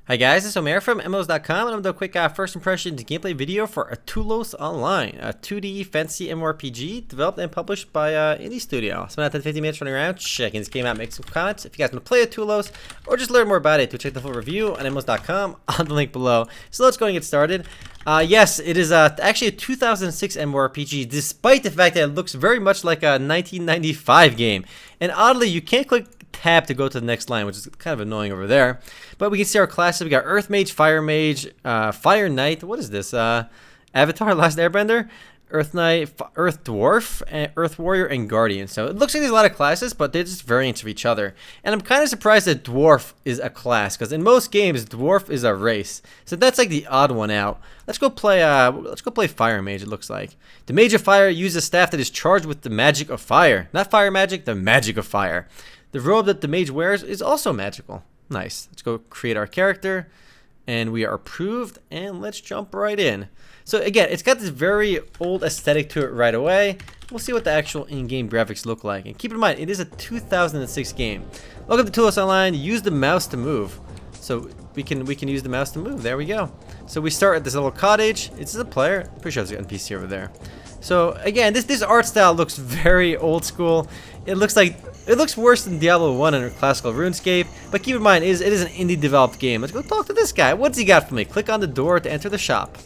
Hi guys, it's Omer from MMOs.com, and I'm doing a quick first impressions gameplay video for Atulos Online, a 2D fantasy MMORPG developed and published by Indie Studio. Spent about 50 minutes running around, checking this game out, make some comments. If you guys want to play Atulos or just learn more about it, check the full review on MMOs.com on the link below. So let's go and get started. Yes, it is actually a 2006 MMORPG, despite the fact that it looks very much like a 1995 game. And oddly, you can't click tab to go to the next line, which is kind of annoying over there. But we can see our classes. We got Earth Mage, Fire Mage, Fire Knight. What is this? Avatar: Last Airbender, Earth Knight, Earth Dwarf, and Earth Warrior, and Guardian. So it looks like there's a lot of classes, but they're just variants of each other. And I'm kind of surprised that Dwarf is a class, because in most games, Dwarf is a race. So that's like the odd one out. Let's go play Fire Mage. It looks like the Mage of Fire uses a staff that is charged with the magic of fire, not fire magic, the magic of fire. The robe that the mage wears is also magical. Nice. Let's go create our character. And we are approved. And let's jump right in. So again, it's got this very old aesthetic to it right away. We'll see what the actual in-game graphics look like. And keep in mind, it is a 2006 game. Welcome to Atulos Online. Use the mouse to move. So we can use the mouse to move. There we go. So we start at this little cottage. It's a player. Pretty sure there's an NPC over there. So again, this art style looks very old school. It looks worse than Diablo 1 under classical RuneScape, but keep in mind, it is an indie developed game. Let's go talk to this guy. What's he got for me? Click on the door to enter the shop.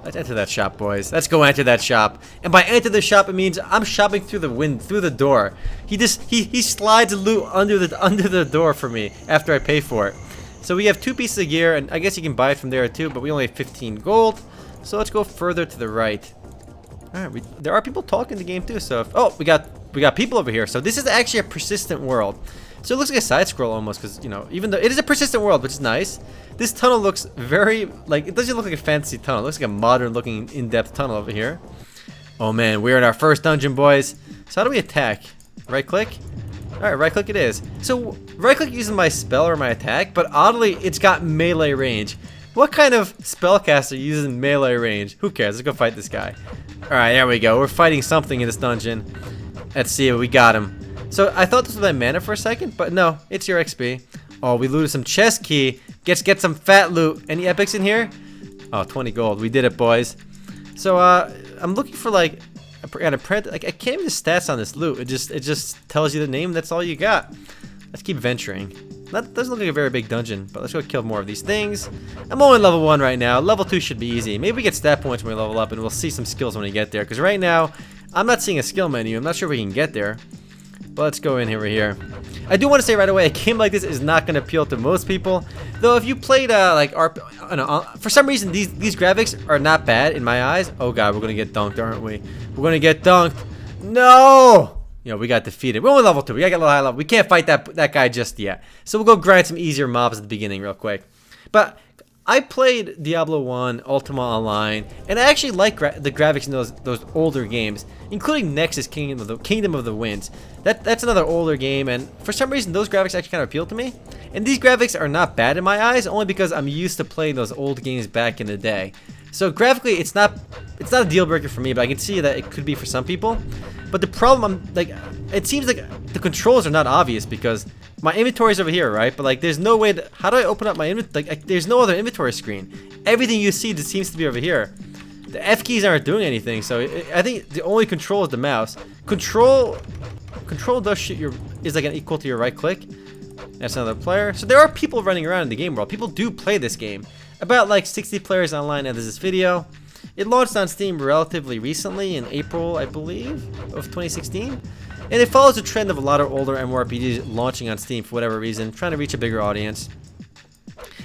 Let's enter that shop, boys. Let's go enter that shop. And by enter the shop, it means I'm shopping through the door. He slides loot under the door for me after I pay for it. So we have 2 pieces of gear, and I guess you can buy it from there too, but we only have 15 gold. So let's go further to the right. All right, there are people talking in the game too. So we got people over here. So this is actually a persistent world. So it looks like a side scroll almost, because even though it is a persistent world, which is nice, this tunnel looks very it doesn't look like a fancy tunnel. It looks like a modern looking in-depth tunnel over here. Oh man, we're in our first dungeon, boys. So how do we attack? Right click. All right, right click it is. So right click using my spell or my attack, but oddly it's got melee range. What kind of spellcaster uses melee range? Who cares? Let's go fight this guy. Alright, there we go. We're fighting something in this dungeon. Let's see, we got him. So I thought this was my mana for a second, but no, it's your XP. Oh, we looted some chest key. Get some fat loot. Any epics in here? Oh, 20 gold. We did it, boys. So I'm looking for like an apprentice. Like I can't even the stats on this loot. It just tells you the name. That's all you got. Let's keep venturing. That doesn't look like a very big dungeon, but let's go kill more of these things. I'm only level 1 right now. Level 2 should be easy. Maybe we get stat points when we level up, and we'll see some skills when we get there. Because right now, I'm not seeing a skill menu. I'm not sure if we can get there. But let's go in over here. I do want to say right away, a game like this is not going to appeal to most people. Though if you played for some reason, these graphics are not bad in my eyes. Oh god, we're going to get dunked, aren't we? We're going to get dunked. No! We got defeated. We're only level 2. We gotta get a little high level. We can't fight that guy just yet. So we'll go grind some easier mobs at the beginning real quick. But I played Diablo 1, Ultima Online, and I actually like the graphics in those older games, including Nexus Kingdom of the Winds. That's another older game, and for some reason those graphics actually kind of appeal to me. And these graphics are not bad in my eyes, only because I'm used to playing those old games back in the day. So graphically, it's not a deal breaker for me, but I can see that it could be for some people. But the problem, it seems like the controls are not obvious because my inventory is over here, right? But there's no way how do I open up my inventory? There's no other inventory screen. Everything you see just seems to be over here. The F keys aren't doing anything, so I think the only control is the mouse. Control does shoot is like an equal to your right click. That's another player. So there are people running around in the game world. People do play this game. About 60 players online as this video. It launched on Steam relatively recently in April, I believe, of 2016. And it follows the trend of a lot of older MMORPGs launching on Steam for whatever reason, trying to reach a bigger audience.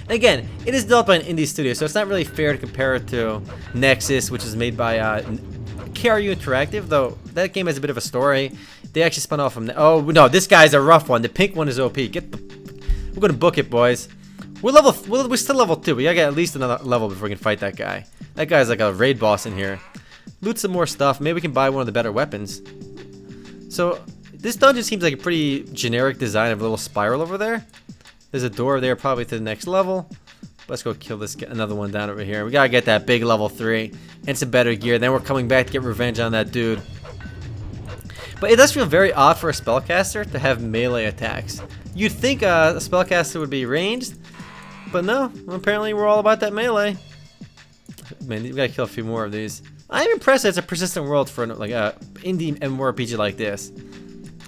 And again, it is developed by an indie studio, so it's not really fair to compare it to Nexus, which is made by KRU Interactive, though that game has a bit of a story. They actually spun off from oh no, this guy's a rough one. The pink one is OP. We're gonna book it, boys. We're still level 2. We gotta get at least another level before we can fight that guy. That guy's like a raid boss in here. Loot some more stuff. Maybe we can buy one of the better weapons. So this dungeon seems like a pretty generic design of a little spiral over there. There's a door there, probably to the next level. Let's go kill another one down over here. We gotta get that big level 3 and some better gear. Then we're coming back to get revenge on that dude. But it does feel very odd for a spellcaster to have melee attacks. You'd think a spellcaster would be ranged, but no. Apparently we're all about that melee. Man, we gotta kill a few more of these. I'm impressed that it's a persistent world for like a indie MMORPG like this.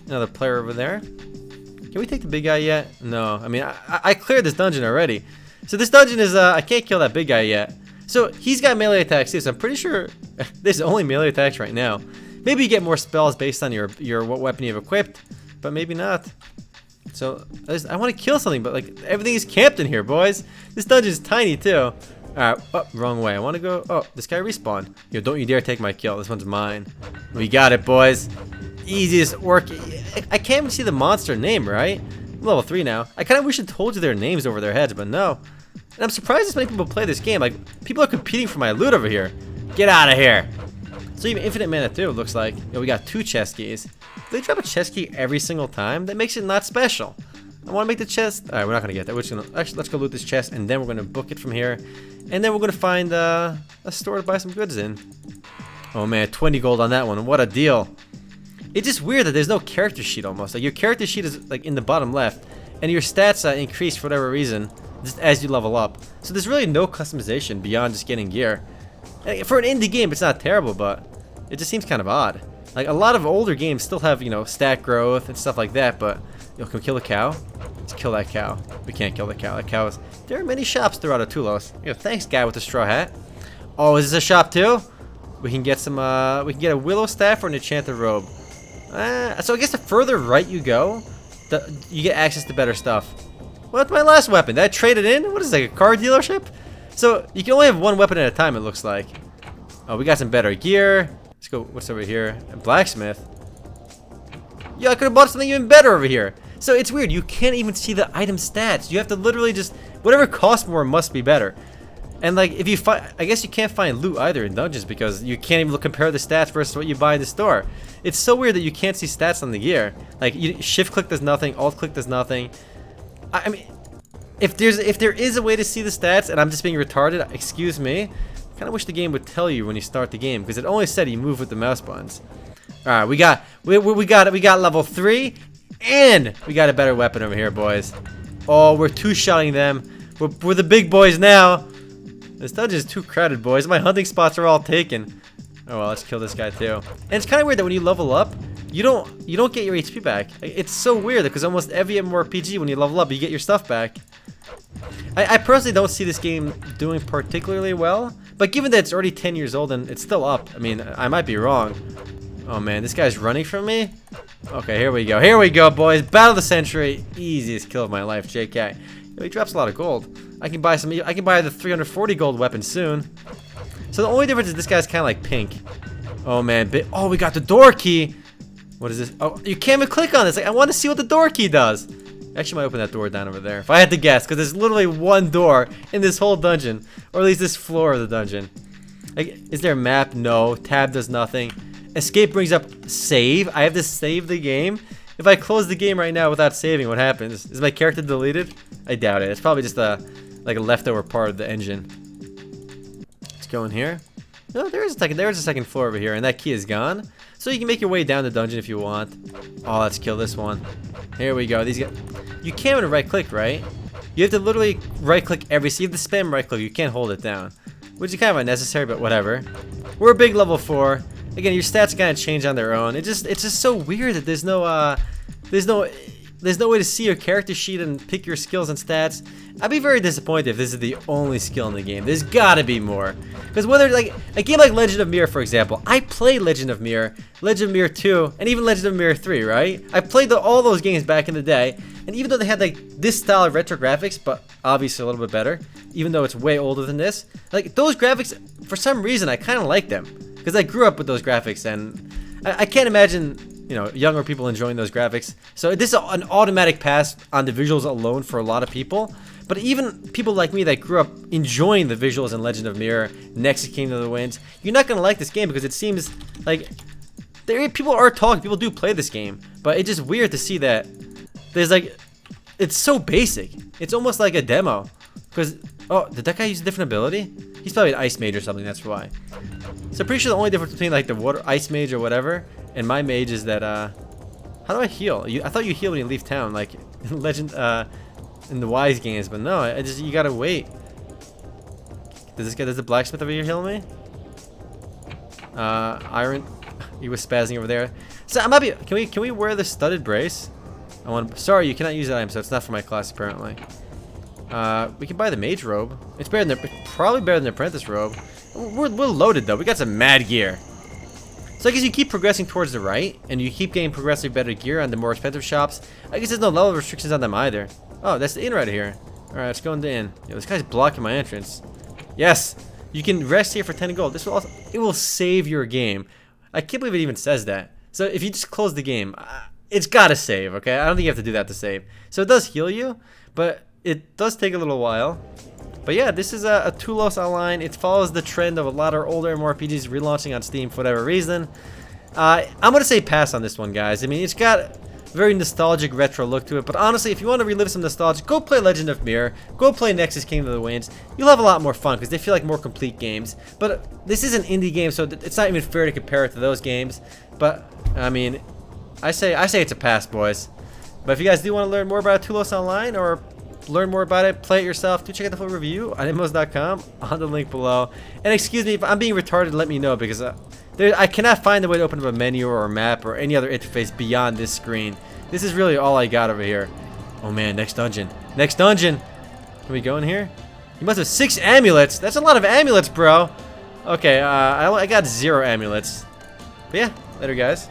Another player over there. Can we take the big guy yet? No. I mean, I cleared this dungeon already. So this dungeon is, I can't kill that big guy yet. So he's got melee attacks too, so I'm pretty sure there's only melee attacks right now. Maybe you get more spells based on your what weapon you've equipped, but maybe not. So I want to kill something, but like everything is camped in here, boys. This dungeon is tiny too. Alright, oh, wrong way. I want to go, oh, this guy respawned. Yo, don't you dare take my kill. This one's mine. We got it, boys. Easiest work. I can't even see the monster name, right? I'm level 3 now. I kind of wish it told you their names over their heads, but no. And I'm surprised this many people play this game. Like, people are competing for my loot over here. Get out of here. So even infinite mana too, it looks like. Yo, we got 2 chest keys. Do they drop a chest key every single time? That makes it not special. I want to make the chest. All right, we're not gonna get that. We're just gonna actually let's go loot this chest, and then we're gonna book it from here, and then we're gonna find a store to buy some goods in. Oh man, 20 gold on that one. What a deal! It's just weird that there's no character sheet almost. Like your character sheet is like in the bottom left, and your stats increase for whatever reason just as you level up. So there's really no customization beyond just getting gear. For an indie game, it's not terrible, but it just seems kind of odd. Like a lot of older games still have, you know, stat growth and stuff like that, but yo, can we kill the cow? Let's kill that cow. We can't kill the cow. That cow is. There are many shops throughout Atulos. Yo, thanks, guy with the straw hat. Oh, is this a shop too? We can get some. We can get a willow staff or an enchanted robe. So I guess the further right you go, you get access to better stuff. What's my last weapon? Did I trade it in? What is it, like a car dealership? So you can only have one weapon at a time, it looks like. Oh, we got some better gear. Let's go. What's over here? A blacksmith. Yo, I could have bought something even better over here. So it's weird. You can't even see the item stats. You have to literally just whatever costs more must be better. And like if you find, I guess you can't find loot either in dungeons because you can't even compare the stats versus what you buy in the store. It's so weird that you can't see stats on the gear. Like shift click does nothing, alt click does nothing. I mean, if there is a way to see the stats and I'm just being retarded, excuse me. I kind of wish the game would tell you when you start the game because it only said you move with the mouse buttons. All right, we got level 3, and we got a better weapon over here, boys. Oh, we're two-shotting them. We're the big boys now. This dungeon is too crowded, boys. My hunting spots are all taken. Oh well, let's kill this guy too. And it's kind of weird that when you level up, you don't get your HP back. It's so weird because almost every MMORPG when you level up, you get your stuff back. I personally don't see this game doing particularly well, but given that it's already 10 years old and it's still up, I mean, I might be wrong. Oh man, this guy's running from me? Okay, here we go. Here we go, boys. Battle of the century. Easiest kill of my life, JK. Yo, he drops a lot of gold. I can buy the 340 gold weapon soon. So the only difference is this guy's kind of like pink. Oh man, oh, we got the door key. What is this? Oh, you can't even click on this. Like, I want to see what the door key does. Actually, might open that door down over there. If I had to guess, because there's literally one door in this whole dungeon, or at least this floor of the dungeon. Like, is there a map? No. Tab does nothing. Escape brings up save. I have to save the game. If I close the game right now without saving, what happens? Is my character deleted? I doubt it. It's probably just like a leftover part of the engine. Let's go in here. No, there's a second floor over here, and that key is gone. So you can make your way down the dungeon if you want. Oh, let's kill this one. Here we go. These guys. You can't even right click, right? You have to literally right click every. So you have to spam right click. You can't hold it down, which is kind of unnecessary, but whatever. We're a big level 4. Again, your stats kind of change on their own. It's just so weird that there's no way to see your character sheet and pick your skills and stats. I'd be very disappointed if this is the only skill in the game. There's gotta be more. Because whether like a game like Legend of Mir, for example, I played Legend of Mir 2, and even Legend of Mir 3, right? I played all those games back in the day, and even though they had like this style of retro graphics, but obviously a little bit better, even though it's way older than this, like those graphics, for some reason, I kind of like them. Because I grew up with those graphics, and I can't imagine, you know, younger people enjoying those graphics. So this is an automatic pass on the visuals alone for a lot of people. But even people like me that grew up enjoying the visuals in Legend of Mir, Next Kingdom of the Winds, you're not gonna like this game because it seems like people are talking, people do play this game, but it's just weird to see that there's like, it's so basic. It's almost like a demo. Because, oh, did that guy use a different ability? He's probably an ice mage or something, that's why. So pretty sure the only difference between like the water ice mage or whatever and my mage is that how do I heal? I thought you heal when you leave town, like in Legend in the wise games, but no, you gotta wait. Does the blacksmith over here heal me? Iron, he was spazzing over there. So I might be. Can we wear the studded brace? Sorry, you cannot use that item, so it's not for my class apparently. We can buy the mage robe. It's better than probably better than the apprentice robe. We're loaded though. We got some mad gear. So I guess you keep progressing towards the right, and you keep getting progressively better gear on the more expensive shops. I guess there's no level restrictions on them either. Oh, that's the inn right here. All right, let's go in the inn. Yo, this guy's blocking my entrance. Yes, you can rest here for 10 gold. This will also, it will save your game. I can't believe it even says that. So if you just close the game, it's gotta save. Okay, I don't think you have to do that to save. So it does heal you, but it does take a little while. But yeah, this is Atulos Online. It follows the trend of a lot of older MMORPGs relaunching on Steam for whatever reason. I'm going to say pass on this one, guys. I mean, it's got a very nostalgic retro look to it. But honestly, if you want to relive some nostalgia, go play Legend of Mirror. Go play Nexus Kingdom of the Winds. You'll have a lot more fun because they feel like more complete games. But this is an indie game, so it's not even fair to compare it to those games. But, I mean, I say it's a pass, boys. But if you guys do want to learn more about Atulos Online or learn more about it, play it yourself, do check out the full review on MMOs.com on the link below. And excuse me if I'm being retarded, let me know, because I cannot find a way to open up a menu or a map or any other interface beyond this screen. This is really all I got over here. Oh man, next dungeon. Next dungeon! Can we go in here? You must have 6 amulets. That's a lot of amulets, bro. Okay, I got 0 amulets. But yeah, later guys.